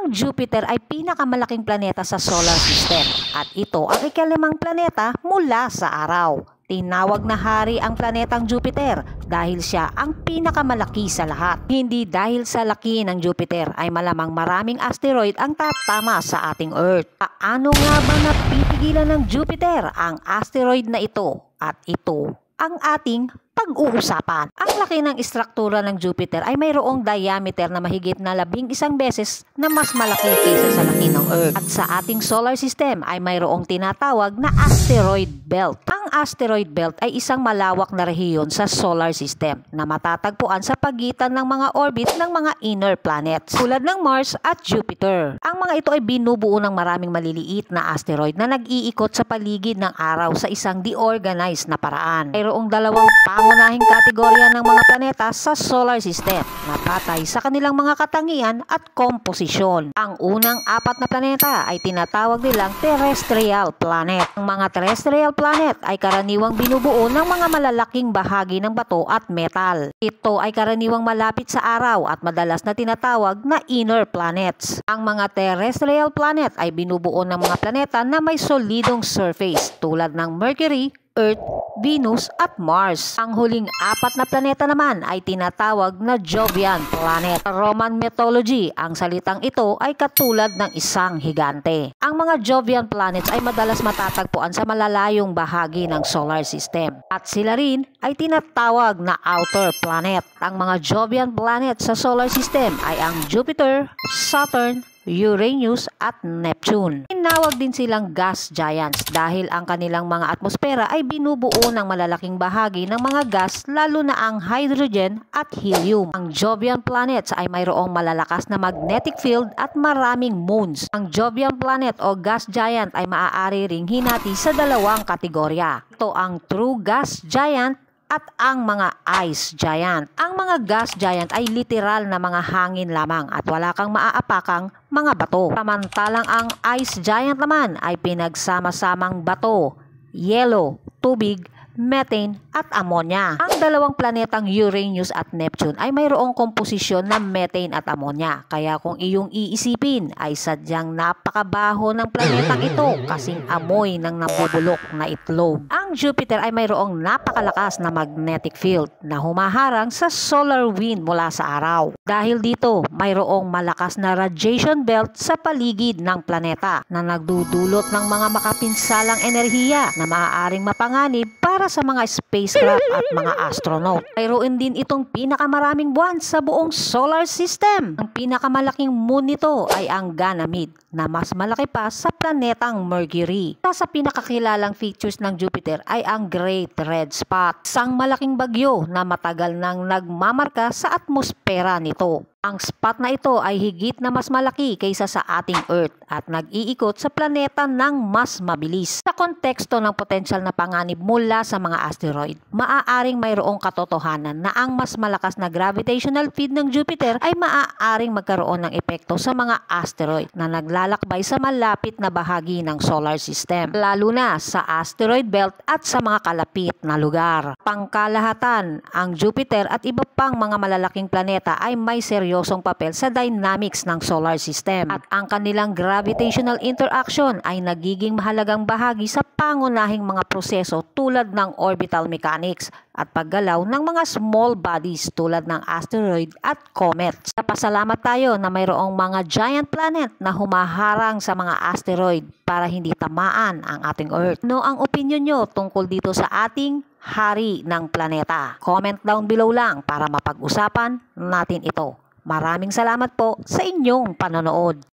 Ang Jupiter ay pinakamalaking planeta sa solar system at ito ang ikalimang planeta mula sa araw. Tinawag na hari ang planetang Jupiter dahil siya ang pinakamalaki sa lahat. Hindi dahil sa laki ng Jupiter ay malamang maraming asteroid ang tatama sa ating Earth. Paano nga ba napipigilan ng Jupiter ang asteroid na ito? At ito ang ating pag-uusapan. Ang laki ng istruktura ng Jupiter ay mayroong diameter na mahigit na 11 beses na mas malaki kaysa sa laki ng Earth. At sa ating solar system ay mayroong tinatawag na asteroid belt. Ang asteroid belt ay isang malawak na rehiyon sa solar system na matatagpuan sa pagitan ng mga orbit ng mga inner planets tulad ng Mars at Jupiter. Ang mga ito ay binubuo ng maraming maliliit na asteroid na nag-iikot sa paligid ng araw sa isang deorganized na paraan. Mayroong dalawang pangunahing kategorya ng mga planeta sa solar system na batay sa kanilang mga katangian at komposisyon. Ang unang apat na planeta ay tinatawag nilang terrestrial planet. Ang mga terrestrial planet ay karaniwang binubuo ng mga malalaking bahagi ng bato at metal. Ito ay karaniwang malapit sa araw at madalas na tinatawag na inner planets. Ang mga terrestrial planet ay binubuo ng mga planeta na may solidong surface tulad ng Mercury, Earth, Venus at Mars. Ang huling apat na planeta naman ay tinatawag na Jovian planet. Sa Roman mythology, ang salitang ito ay katulad ng isang higante. Ang mga Jovian planets ay madalas matatagpuan sa malalayong bahagi ng solar system. At sila rin ay tinatawag na outer planet. Ang mga Jovian planet sa solar system ay ang Jupiter, Saturn, Uranus at Neptune. Tinawag din silang gas giants dahil ang kanilang mga atmosfera ay binubuo ng malalaking bahagi ng mga gas lalo na ang hydrogen at helium. Ang Jovian planets ay mayroong malalakas na magnetic field at maraming moons. Ang Jovian planet o gas giant ay maaari ring hinati sa dalawang kategorya. Ito ang true gas giant at ang mga ice giant. Ang mga gas giant ay literal na mga hangin lamang at wala kang maaapakang mga bato. Samantalang ang ice giant naman ay pinagsama-samang bato, yelo, tubig, methane at ammonia. Ang dalawang planetang Uranus at Neptune ay mayroong komposisyon ng methane at ammonia. Kaya kung iyong iisipin ay sadyang napakabaho ng planetang ito kasing amoy ng nabubulok na itlog. Ang Jupiter ay mayroong napakalakas na magnetic field na humaharang sa solar wind mula sa araw. Dahil dito, mayroong malakas na radiation belt sa paligid ng planeta na nagdudulot ng mga makapinsalang enerhiya na maaaring mapanganib para sa mga spacecraft at mga astronaut. Mayroon din itong pinakamaraming buwan sa buong solar system. Ang pinakamalaking moon nito ay ang Ganymede na mas malaki pa sa planetang Mercury. Sa pinakakilalang features ng Jupiter ay ang Great Red Spot, isang malaking bagyo na matagal nang nagmamarka sa atmosfera nito. Ang spot na ito ay higit na mas malaki kaysa sa ating Earth at nag-iikot sa planeta ng mas mabilis. Sa konteksto ng potensyal na panganib mula sa mga asteroid, maaaring mayroong katotohanan na ang mas malakas na gravitational field ng Jupiter ay maaaring magkaroon ng epekto sa mga asteroid na naglalakbay sa malapit na bahagi ng solar system, lalo na sa asteroid belt at sa mga kalapit na lugar. Pangkalahatan, ang Jupiter at iba pang mga malalaking planeta ay may seryosong papel sa dynamics ng solar system at ang kanilang gravitational interaction ay nagiging mahalagang bahagi sa pangunahing mga proseso tulad ng orbital mechanics at paggalaw ng mga small bodies tulad ng asteroid at comets. Napasalamat tayo na mayroong mga giant planet na humaharang sa mga asteroid para hindi tamaan ang ating Earth. Ano ang opinion nyo tungkol dito sa ating hari ng planeta? Comment down below lang para mapag-usapan natin ito. Maraming salamat po sa inyong panonood.